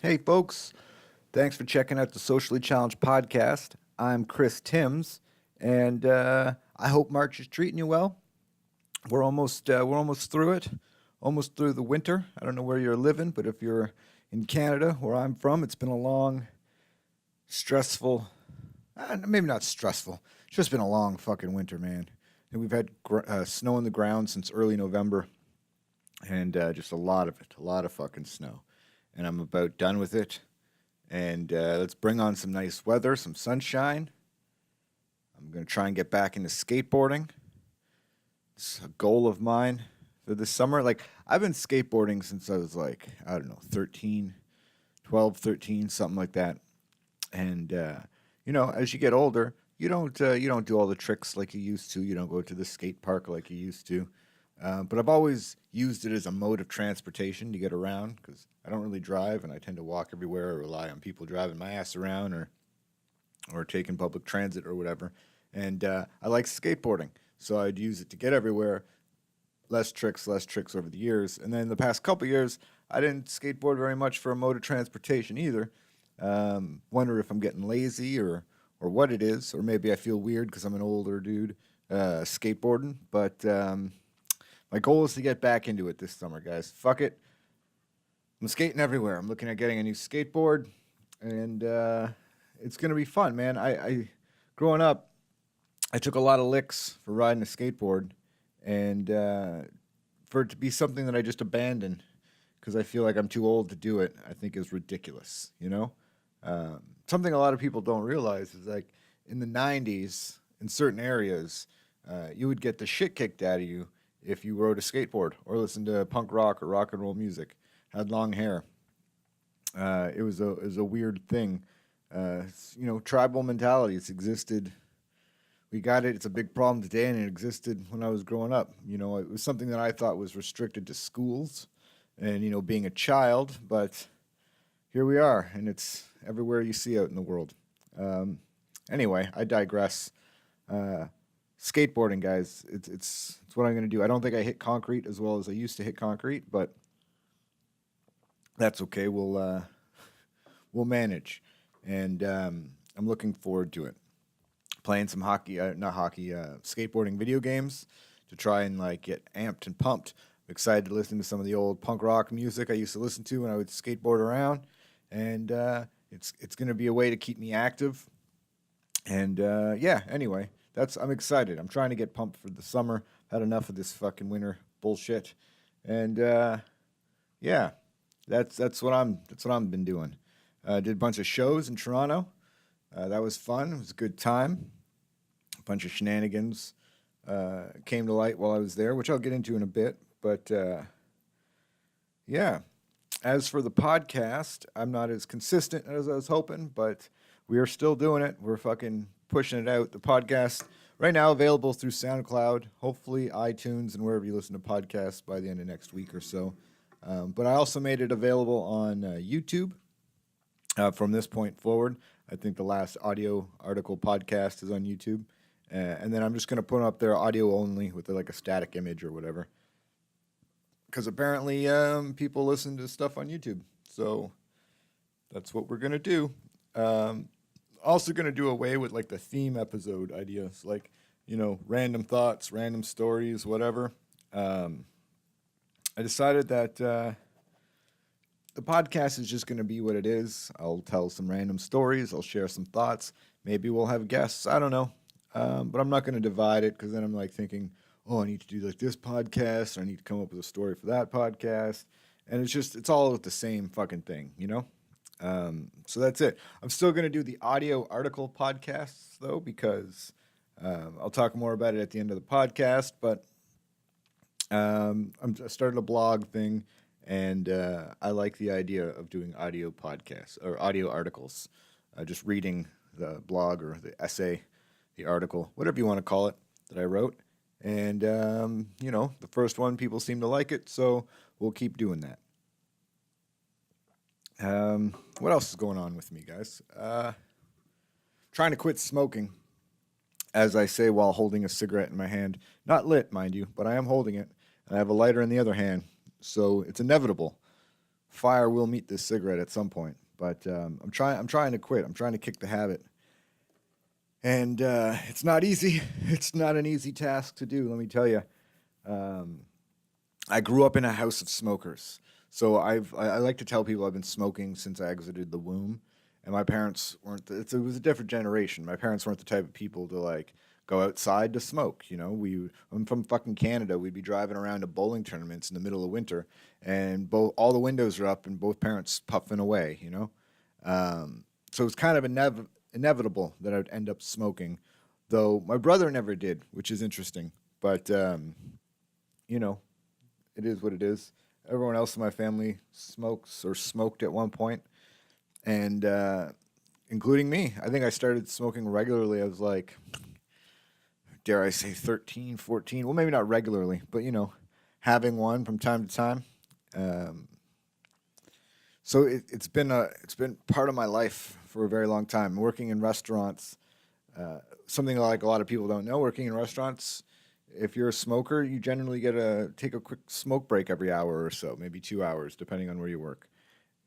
Hey, folks. Thanks for checking out the Socially Challenged podcast. I'm Chris Timms, and I hope March is treating you well. We're almost through it, almost through the winter. I don't know where you're living, but if you're in Canada, where I'm from, it's been a long, stressful, maybe not stressful. It's just been a long fucking winter, man. And we've had snow on the ground since early November, and just a lot of it, a lot of fucking snow. And I'm about done with it. And let's bring on some nice weather, some sunshine. I'm going to try and get back into skateboarding. It's a goal of mine for this summer. Like, I've been skateboarding since I was like, I don't know, 13, 12, 13, something like that. And, as you get older, you don't do all the tricks like you used to. You don't go to the skate park like you used to. But I've always used it as a mode of transportation to get around because I don't really drive and I tend to walk everywhere or rely on people driving my ass around or taking public transit or whatever. And I like skateboarding, so I'd use it to get everywhere. Less tricks over the years. And then the past couple years, I didn't skateboard very much for a mode of transportation either. Wonder if I'm getting lazy or what it is, or maybe I feel weird because I'm an older dude skateboarding. But my goal is to get back into it this summer, guys. Fuck it. I'm skating everywhere. I'm looking at getting a new skateboard, and it's gonna be fun, man. I growing up, I took a lot of licks for riding a skateboard, and for it to be something that I just abandoned because I feel like I'm too old to do it, I think is ridiculous. Something a lot of people don't realize is like in the '90s, in certain areas, you would get the shit kicked out of you if you rode a skateboard or listened to punk rock or rock and roll music, had long hair. It was a weird thing. Tribal mentalities existed. We got it. It's a big problem today, and it existed when I was growing up. It was something that I thought was restricted to schools and, being a child, but here we are, and it's everywhere you see out in the world. Anyway, I digress. Skateboarding, guys, it's what I'm going to do. I don't think I hit concrete as well as I used to hit concrete, but that's okay. We'll manage, and I'm looking forward to it. Playing some skateboarding video games to try and like get amped and pumped. I'm excited to listen to some of the old punk rock music I used to listen to when I would skateboard around, and it's going to be a way to keep me active. And anyway, I'm excited. I'm trying to get pumped for the summer. Had enough of this fucking winter bullshit, and that's what I've been doing. Did a bunch of shows in Toronto. That was fun. It was a good time. A bunch of shenanigans came to light while I was there, which I'll get into in a bit. But as for the podcast, I'm not as consistent as I was hoping, but we are still doing it. We're fucking pushing it out. The podcast right now available through SoundCloud, hopefully iTunes and wherever you listen to podcasts by the end of next week or so. But I also made it available on YouTube from this point forward. I think the last audio article podcast is on YouTube. And then I'm just going to put up there audio only with like a static image or whatever. Because apparently people listen to stuff on YouTube. So that's what we're going to do. Also going to do away with like the theme episode ideas. Like, random thoughts, random stories, whatever. I decided that the podcast is just going to be what it is. I'll tell some random stories. I'll share some thoughts. Maybe we'll have guests. I don't know. But I'm not going to divide it because then I'm like thinking, I need to do like this podcast, or I need to come up with a story for that podcast. And it's all the same fucking thing, So that's it. I'm still going to do the audio article podcasts though, because I'll talk more about it at the end of the podcast. But I started a blog thing, and I like the idea of doing audio podcasts or audio articles, just reading the blog or the essay, the article, whatever you want to call it, that I wrote. And, the first one, people seem to like it, so we'll keep doing that. What else is going on with me, guys? Trying to quit smoking, as I say while holding a cigarette in my hand. Not lit, mind you, but I am holding it. And I have a lighter in the other hand, so it's inevitable. fire will meet this cigarette at some point. But I'm trying to quit. I'm trying to kick the habit, and it's not easy. It's not an easy task to do. Let me tell you. I grew up in a house of smokers, so I like to tell people I've been smoking since I exited the womb, and my parents weren't. It was a different generation. My parents weren't the type of people to like go outside to smoke. I'm from fucking Canada. We'd be driving around to bowling tournaments in the middle of winter, and all the windows are up, and both parents puffing away. So it's kind of inevitable that I'd end up smoking, though my brother never did, which is interesting. But you know, it is what it is. Everyone else in my family smokes or smoked at one point, and including me. I think I started smoking regularly. I was like, dare I say, 13, 14. Well, maybe not regularly, but having one from time to time. So it's been part of my life for a very long time. Working in restaurants, something like a lot of people don't know. Working in restaurants, if you're a smoker, you generally get to take a quick smoke break every hour or so, maybe 2 hours, depending on where you work,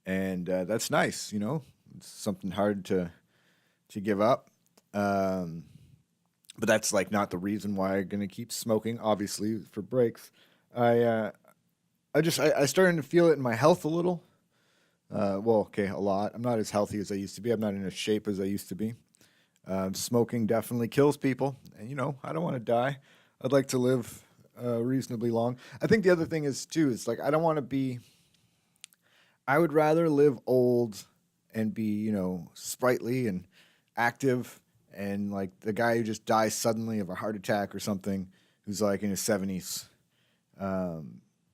and that's nice. It's something hard to give up. But that's like not the reason why I'm gonna keep smoking. Obviously, for breaks, I started to feel it in my health a little. Well, okay, a lot. I'm not as healthy as I used to be. I'm not in as shape as I used to be. Smoking definitely kills people, and I don't want to die. I'd like to live reasonably long. I think the other thing is too is like I don't want to be. I would rather live old and be sprightly and active and like the guy who just dies suddenly of a heart attack or something who's like in his 70s.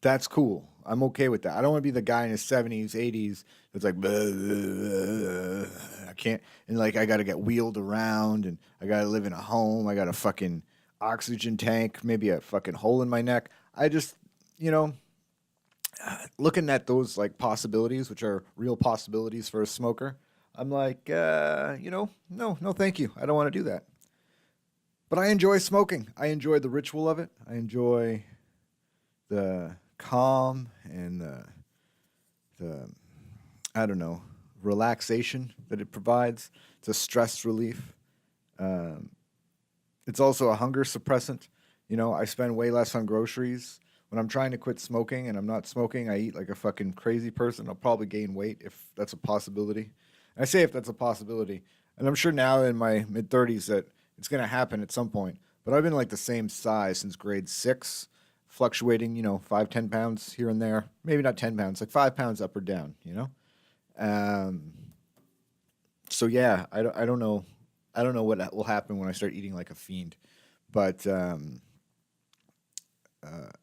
That's cool. I'm okay with that. I don't want to be the guy in his 70s, 80s that's like, "Bleh, bleh, bleh. I can't," and like I got to get wheeled around and I got to live in a home. I got a fucking oxygen tank, maybe a fucking hole in my neck. I just, looking at those like possibilities, which are real possibilities for a smoker, I'm like, no, thank you. I don't want to do that. But I enjoy smoking. I enjoy the ritual of it. I enjoy the calm and the I don't know, relaxation that it provides. It's a stress relief. It's also a hunger suppressant. I spend way less on groceries. When I'm trying to quit smoking and I'm not smoking, I eat like a fucking crazy person. I'll probably gain weight if that's a possibility. And I say if that's a possibility. And I'm sure now in my mid-30s that it's going to happen at some point. But I've been like the same size since grade 6, fluctuating, 5, 10 pounds here and there. Maybe not 10 pounds, like 5 pounds up or down. So yeah, I don't know. I don't know what will happen when I start eating like a fiend. But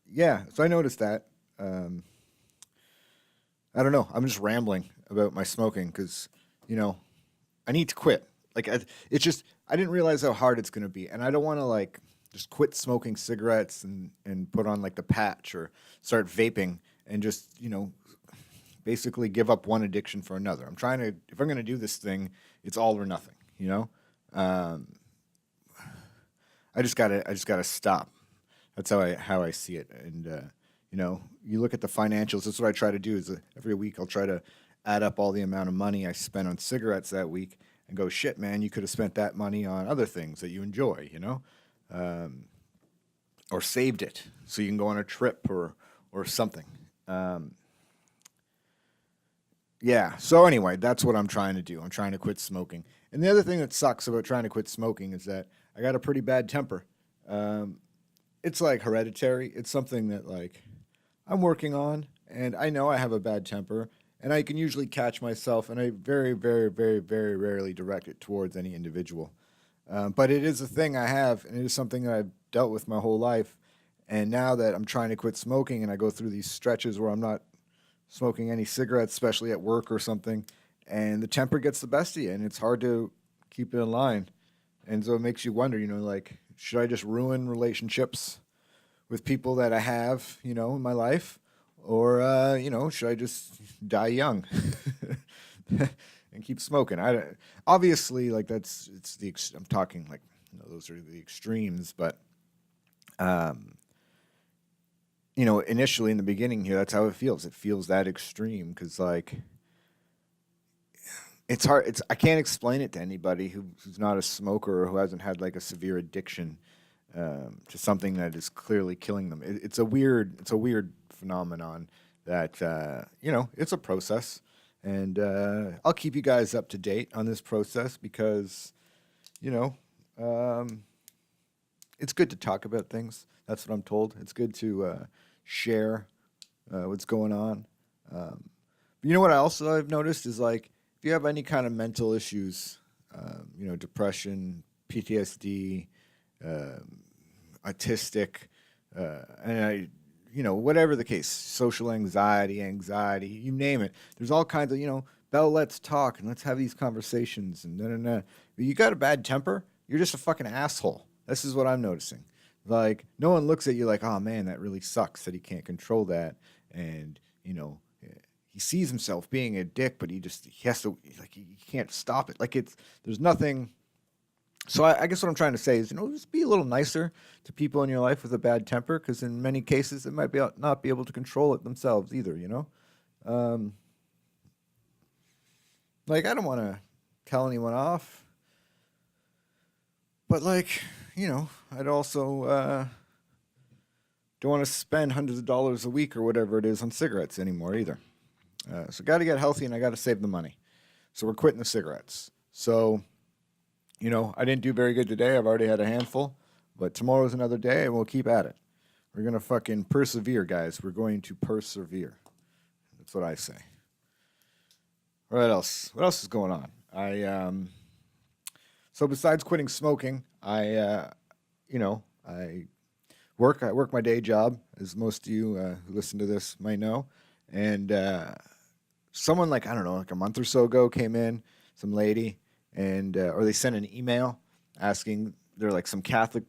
yeah, so I noticed that. I don't know. I'm just rambling about my smoking because, I need to quit. Like, it's just, I didn't realize how hard it's going to be. And I don't want to, like, just quit smoking cigarettes and put on, like, the patch or start vaping and just, basically give up one addiction for another. I'm trying to, if I'm going to do this thing, it's all or nothing, I just gotta stop. That's how I see it. And you look at the financials. That's what I try to do. Is every week I'll try to add up all the amount of money I spent on cigarettes that week and go, shit, man, you could have spent that money on other things that you enjoy, or saved it so you can go on a trip or something. Yeah. So anyway, that's what I'm trying to do. I'm trying to quit smoking. And the other thing that sucks about trying to quit smoking is that I got a pretty bad temper. It's like hereditary. It's something that like I'm working on, and I know I have a bad temper, and I can usually catch myself, and I very, very, very, very rarely direct it towards any individual. But it is a thing I have, and it is something that I've dealt with my whole life. And now that I'm trying to quit smoking, and I go through these stretches where I'm not smoking any cigarettes, especially at work or something, and the temper gets the best of you, and it's hard to keep it in line. And so it makes you wonder, like, should I just ruin relationships with people that I have, in my life? Or, should I just die young and keep smoking? Obviously, like, I'm talking, like, those are the extremes, but initially in the beginning here, that's how it feels. It feels that extreme because, like, it's hard. I can't explain it to anybody who's not a smoker or who hasn't had like a severe addiction to something that is clearly killing them. It's a weird phenomenon that it's a process, and I'll keep you guys up to date on this process because you know um, it's good to talk about things. That's what I'm told. It's good to share what's going on. Um, but you know what I've noticed is like if you have any kind of mental issues, depression, PTSD, um, autistic, and whatever the case, social anxiety, you name it. There's all kinds of, Bell, let's talk and let's have these conversations and no. You got a bad temper, you're just a fucking asshole. This is what I'm noticing. Like, no one looks at you like, oh man, that really sucks that he can't control that. And, he sees himself being a dick, but he has to, like, he can't stop it. Like, there's nothing. So I guess what I'm trying to say is, just be a little nicer to people in your life with a bad temper, because in many cases, they might not be able to control it themselves either. Um, like, I don't want to tell anyone off, but like, I'd also don't want to spend hundreds of dollars a week or whatever it is on cigarettes anymore either. So got to get healthy and I got to save the money. So we're quitting the cigarettes. So, I didn't do very good today. I've already had a handful, but tomorrow's another day and we'll keep at it. We're going to fucking persevere, guys. We're going to persevere. That's what I say. What else? What else is going on? So besides quitting smoking, I work my day job, as most of you who listen to this might know. And someone, like, I don't know, like a month or so ago came in, some lady, and or they sent an email asking, they're like some Catholic,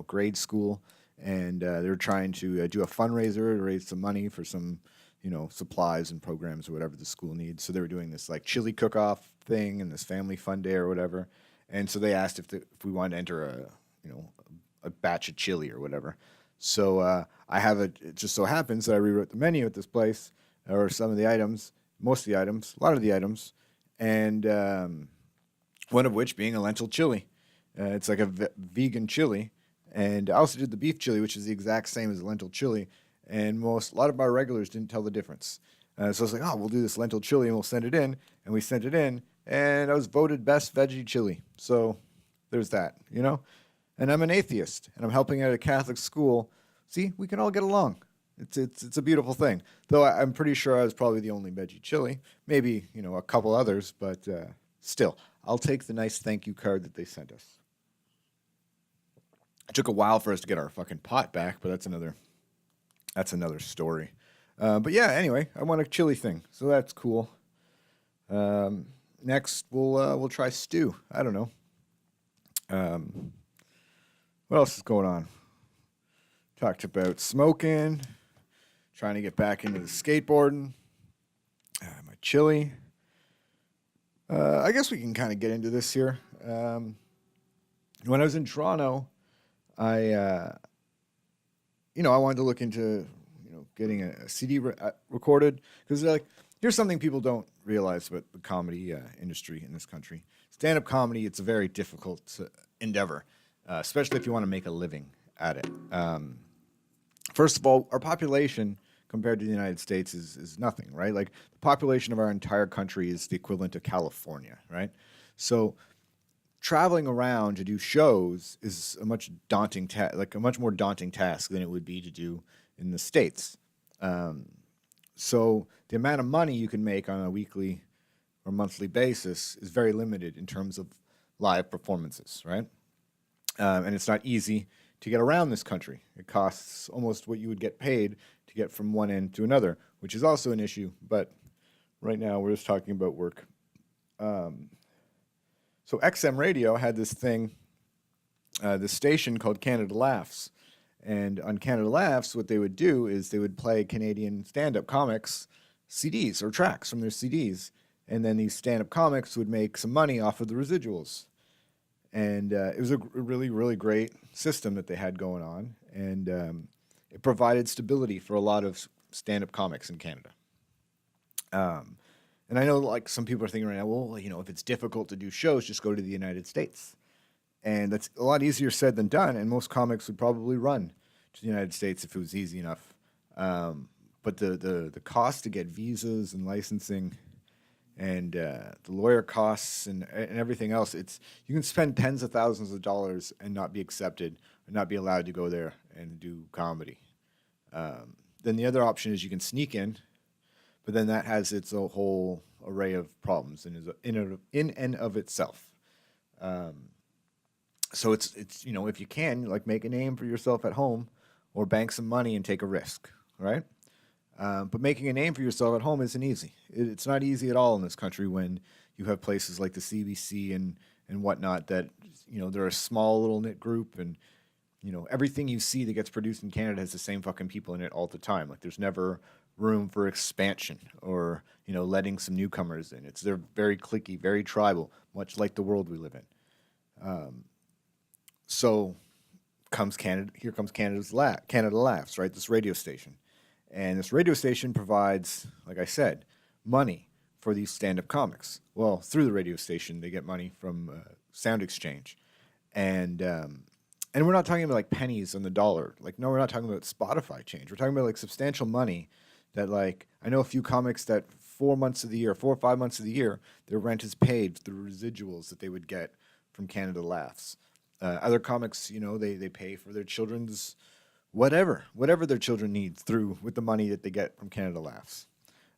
grade school, and they're trying to do a fundraiser to raise some money for some, supplies and programs or whatever the school needs. So they were doing this like chili cook-off thing and this family fun day or whatever. And so they asked if we wanted to enter a batch of chili or whatever. So it just so happens that I rewrote the menu at this place, or some of the items, most of the items, a lot of the items, and one of which being a lentil chili. It's like a vegan chili. And I also did the beef chili, which is the exact same as the lentil chili. And a lot of our regulars didn't tell the difference. So I was like, oh, we'll do this lentil chili and we'll send it in. And we sent it in, and I was voted best veggie chili. So there's that, And I'm an atheist, and I'm helping at a Catholic school. See, we can all get along. It's a beautiful thing. Though I'm pretty sure I was probably the only veggie chili. Maybe, a couple others, but still, I'll take the nice thank you card that they sent us. It took a while for us to get our fucking pot back, but that's another story. But yeah, anyway, I want a chili thing, so that's cool. Next, we'll try stew. I don't know. What else is going on? Talked about smoking, trying to get back into the skateboarding, my chili. I guess we can kind of get into this here. When I was in Toronto, I wanted to look into, getting a CD recorded, because like, here's something people don't realize about the comedy industry in this country. Stand-up comedy, it's a very difficult endeavor, especially if you want to make a living at it. First of all, our population compared to the United States is nothing, right? Like, the population of our entire country is the equivalent of California, right? So traveling around to do shows is a much more daunting task than it would be to do in the States. So the amount of money you can make on a weekly or monthly basis is very limited in terms of live performances, right? And it's not easy to get around this country. It costs almost what you would get paid to get from one end to another, which is also an issue. But right now we're just talking about work. So XM Radio had this thing, this station called Canada Laughs. And on Canada Laughs, what they would do is they would play Canadian stand-up comics CDs or tracks from their CDs. And then these stand-up comics would make some money off of the residuals. And it was a really, really great system that they had going on. And it provided stability for a lot of stand-up comics in Canada. Um, and I know like some people are thinking right now, well, if it's difficult to do shows, just go to the United States. And that's a lot easier said than done. And most comics would probably run to the United States if it was easy enough. But the cost to get visas and licensing and the lawyer costs and everything else, you can spend tens of thousands of dollars and not be accepted and not be allowed to go there and do comedy. Then the other option is you can sneak in, but then that has its a whole array of problems in and of itself. So it's if you can, like, make a name for yourself at home or bank some money and take a risk, right? But making a name for yourself at home isn't easy. It's not easy at all in this country when you have places like the CBC and whatnot that, they're a small little knit group, and, everything you see that gets produced in Canada has the same fucking people in it all the time. Like, there's never room for expansion or, letting some newcomers in. They're very cliquey, very tribal, much like the world we live in. So comes Canada. Here comes Canada Laughs, right? This radio station. And this radio station provides, like I said, money for these stand-up comics. Well, through the radio station, they get money from Sound Exchange. And we're not talking about, like, pennies on the dollar. Like, no, we're not talking about Spotify change. We're talking about, like, substantial money that, like, I know a few comics that 4 months of the year, 4 or 5 months of the year, their rent is paid through residuals that they would get from Canada Laughs. Other comics, they pay for their children's whatever their children need with the money that they get from Canada Laughs.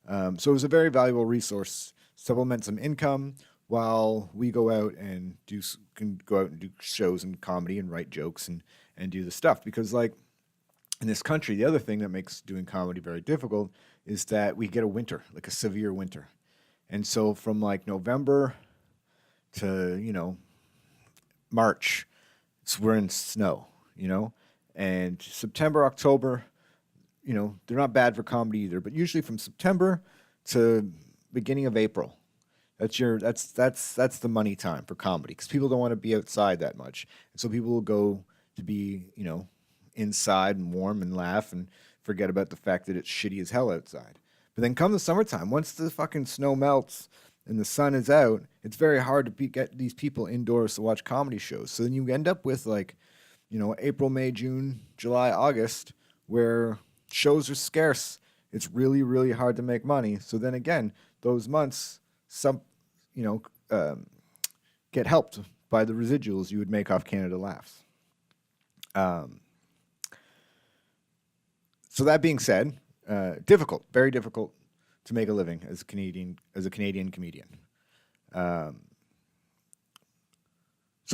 So it was a very valuable resource, supplement some income while we can go out and do shows and comedy and write jokes and do the stuff. Because, like, in this country, the other thing that makes doing comedy very difficult is that we get a winter, like a severe winter. And so from, like, November to, March, we're in snow, and September, October, they're not bad for comedy either, but usually from September to beginning of April, that's the money time for comedy, because people don't want to be outside that much. And so people will go to be, inside and warm and laugh and forget about the fact that it's shitty as hell outside. But then come the summertime, once the fucking snow melts and the sun is out, it's very hard to get these people indoors to watch comedy shows. So then you end up with, like, April, May, June, July, August, where shows are scarce. It's really, really hard to make money. So then again, those months, get helped by the residuals you would make off Canada Laughs. So that being said, difficult, very difficult to make a living as a Canadian comedian. So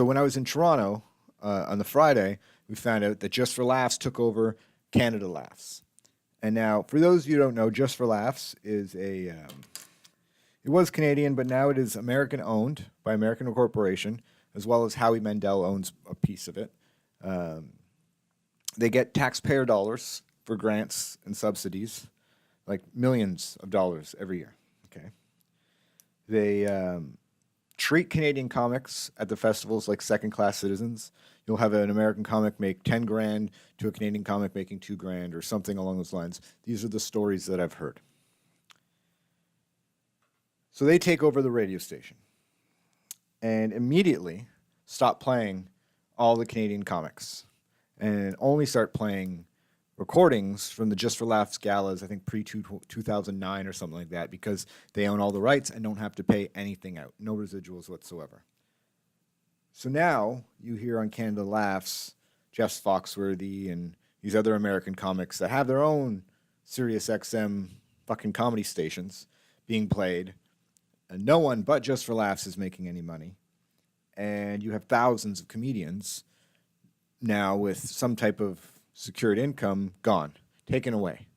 when I was in Toronto on the Friday, we found out that Just for Laughs took over Canada Laughs. And now, for those of you who don't know, Just for Laughs is it was Canadian, but now it is American owned by American Corporation, as well as Howie Mandel owns a piece of it. They get taxpayer dollars for grants and subsidies, like millions of dollars every year. Okay, they treat Canadian comics at the festivals like second-class citizens. You'll have an American comic make $10,000 to a Canadian comic making $2,000 or something along those lines. These are the stories that I've heard. So they take over the radio station and immediately stop playing all the Canadian comics and only start playing recordings from the Just for Laughs galas, I think pre-2009 or something like that, because they own all the rights and don't have to pay anything out. No residuals whatsoever. So now you hear on Canada Laughs, Jeff Foxworthy and these other American comics that have their own Sirius XM fucking comedy stations being played, and no one but Just for Laughs is making any money. And you have thousands of comedians now with some type of secured income gone, taken away.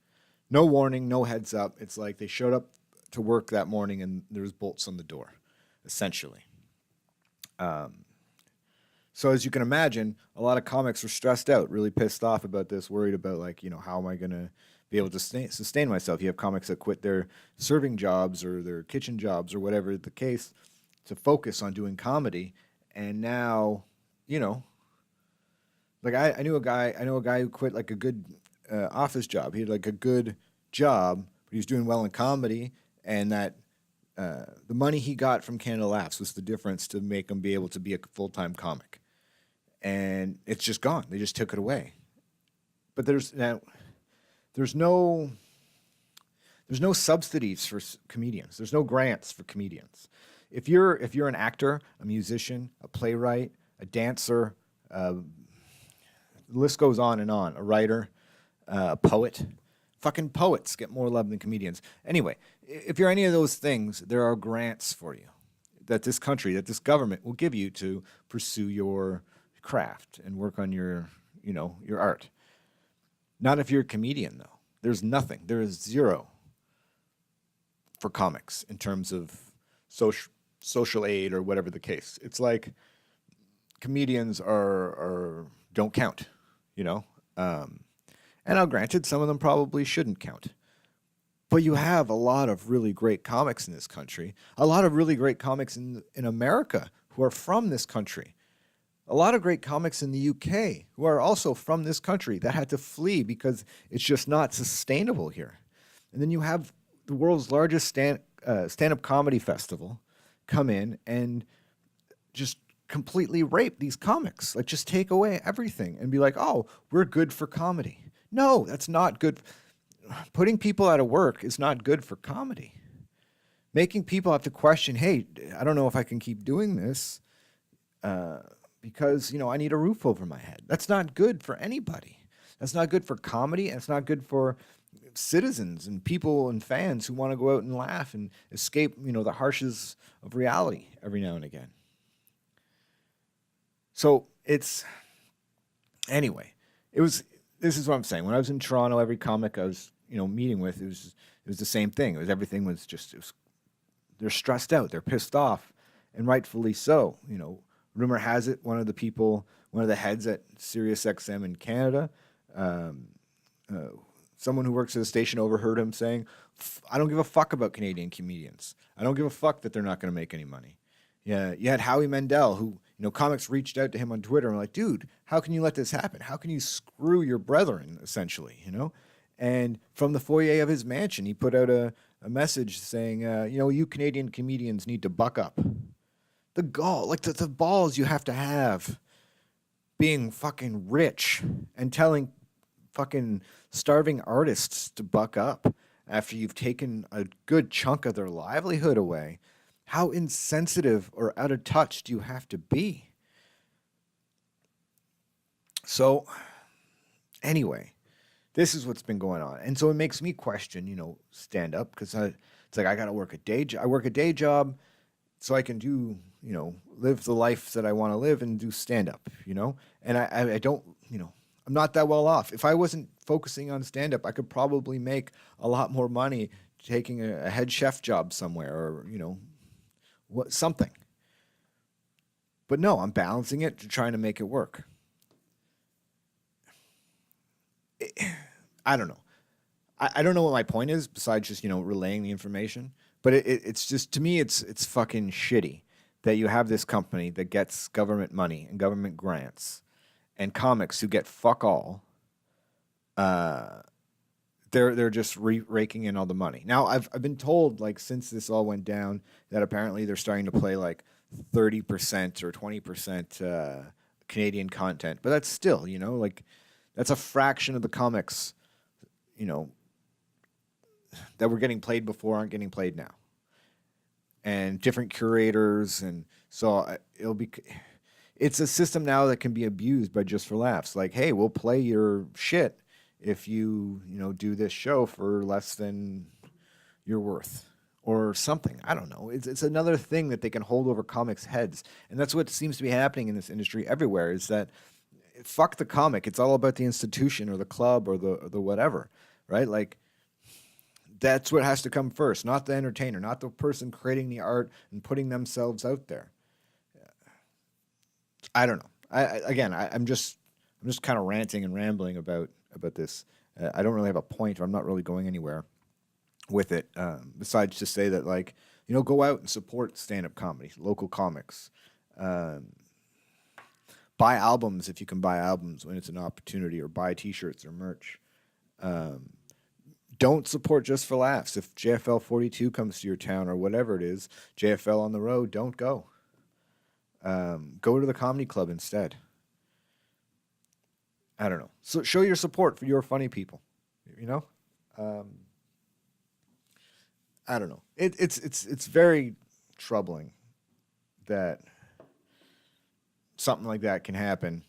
No warning, no heads up. It's like they showed up to work that morning and there was bolts on the door, essentially. So as you can imagine, a lot of comics were stressed out, really pissed off about this, worried about, like, how am I going to be able to sustain myself? You have comics that quit their serving jobs or their kitchen jobs or whatever the case to focus on doing comedy. And now, like I know a guy who quit like a good office job. He had like a good job, but he was doing well in comedy, and that the money he got from Canada Laughs was the difference to make him be able to be a full-time comic. And it's just gone. They just took it away. But there's no subsidies for comedians. There's no grants for comedians. If you're an actor, a musician, a playwright, a dancer, the list goes on and on. A writer, a poet. Fucking poets get more love than comedians. Anyway, if you're any of those things, there are grants for you that this country, that this government will give you to pursue your craft and work on your art. Not if you're a comedian, though. There's nothing. There is zero for comics in terms of social aid or whatever the case. It's like comedians don't count, And now, granted, some of them probably shouldn't count. But you have a lot of really great comics in this country, a lot of really great comics in America who are from this country, a lot of great comics in the UK who are also from this country that had to flee because it's just not sustainable here. And then you have the world's largest stand-up comedy festival come in and just completely rape these comics. Like, just take away everything and be like, oh, we're good for comedy. No, that's not good. Putting people out of work is not good for comedy. Making people have to question, hey, I don't know if I can keep doing this because, I need a roof over my head. That's not good for anybody. That's not good for comedy, and it's not good for citizens and people and fans who want to go out and laugh and escape, the harshes of reality every now and again. So anyway, this is what I'm saying. When I was in Toronto, every comic I was, meeting with, it was the same thing. They're stressed out, they're pissed off, and rightfully so. Rumor has it one of the heads at SiriusXM in Canada, someone who works at a station overheard him saying, I don't give a fuck about Canadian comedians. I don't give a fuck that they're not going to make any money. Yeah, you had Howie Mandel, who, comics reached out to him on Twitter and were like, dude, how can you let this happen? How can you screw your brethren, essentially, And from the foyer of his mansion, he put out a message saying, you Canadian comedians need to buck up. The gall, like the balls you have to have being fucking rich and telling fucking starving artists to buck up after you've taken a good chunk of their livelihood away. How insensitive or out of touch do you have to be? So, anyway, this is what's been going on. And so it makes me question, stand up, because it's like I got to work a day job. I work a day job so I can do, live the life that I want to live and do stand up, And I don't, I'm not that well off. If I wasn't focusing on stand up, I could probably make a lot more money taking a head chef job somewhere or, something. But no, I'm balancing it to trying to make it work. I don't know. I don't know what my point is besides just, relaying the information. But it's just, to me, it's fucking shitty that you have this company that gets government money and government grants and comics who get fuck all. They're just raking in all the money. Now, I've been told, like, since this all went down, that apparently they're starting to play like 30% or 20% Canadian content. But that's still, like, that's a fraction of the comics, that were getting played before aren't getting played now. And different curators, and so it's a system now that can be abused by Just for Laughs. Like, hey, we'll play your shit if you, do this show for less than you're worth or something. I don't know. It's another thing that they can hold over comics' heads. And that's what seems to be happening in this industry everywhere, is that fuck the comic. It's all about the institution or the club or the whatever, right? Like, that's what has to come first, not the entertainer, not the person creating the art and putting themselves out there. I don't know. I'm just kind of ranting and rambling about this. I don't really have a point, or I'm not really going anywhere with it, besides to say that, like, go out and support stand-up comedy, local comics. Buy albums if you can buy albums when it's an opportunity, or buy T-shirts or merch. Don't support just for laughs. If JFL 42 comes to your town or whatever it is, JFL on the road, don't go. Go to the comedy club instead. I don't know. So show your support for your funny people. You know, I don't know. It's very troubling that something like that can happen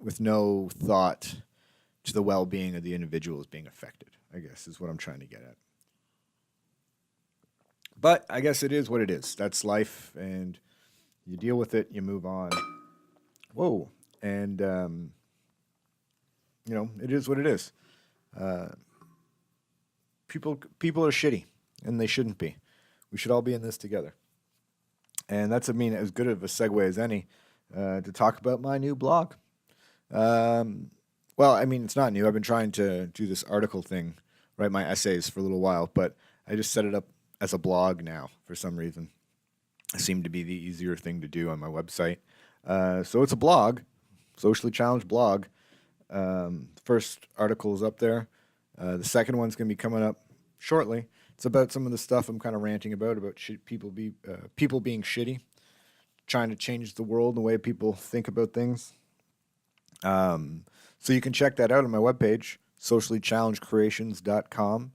with no thought to the well-being of the individuals being affected, I guess, is what I'm trying to get at. But I guess it is what it is. That's life, and you deal with it, you move on. Whoa. And, it is what it is. People are shitty, and they shouldn't be. We should all be in this together. And that's, as good of a segue as any to talk about my new blog. It's not new. I've been trying to do this article thing, write my essays for a little while, but I just set it up as a blog now for some reason. It seemed to be the easier thing to do on my website. So it's a blog, socially challenged blog. The first article is up there. The second one's going to be coming up shortly. It's about some of the stuff I'm kind of ranting about people being shitty, trying to change the world and the way people think about things. So you can check that out on my webpage, sociallychallengedcreations.com.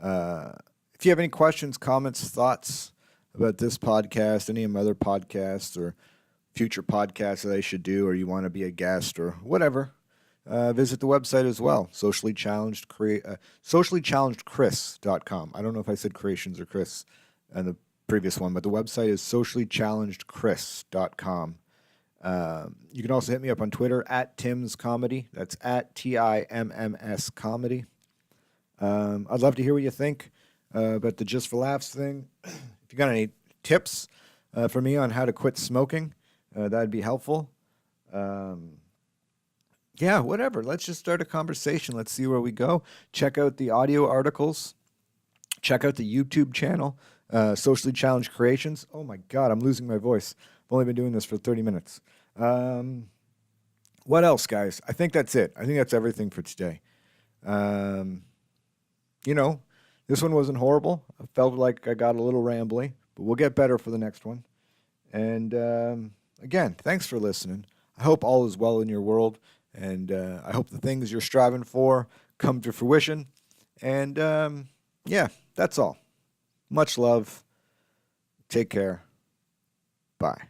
If you have any questions, comments, thoughts about this podcast, any of my other podcasts or future podcasts that I should do, or you want to be a guest or whatever, visit the website as well, sociallychallengedchris.com. I don't know if I said creations or Chris in the previous one, but the website is sociallychallengedchris.com. You can also hit me up on Twitter at Tim's Comedy. That's at TIMMS Comedy. I'd love to hear what you think about the Just for Laughs thing. If you got any tips for me on how to quit smoking, that'd be helpful. Whatever. Let's just start a conversation. Let's see where we go. Check out the audio articles. Check out the YouTube channel, Socially Challenged Creations. Oh my God, I'm losing my voice. I've only been doing this for 30 minutes. What else, guys? I think that's it. I think that's everything for today. This one wasn't horrible. I felt like I got a little rambly, but we'll get better for the next one. And again, thanks for listening. I hope all is well in your world, and I hope the things you're striving for come to fruition. And that's all. Much love. Take care. Bye.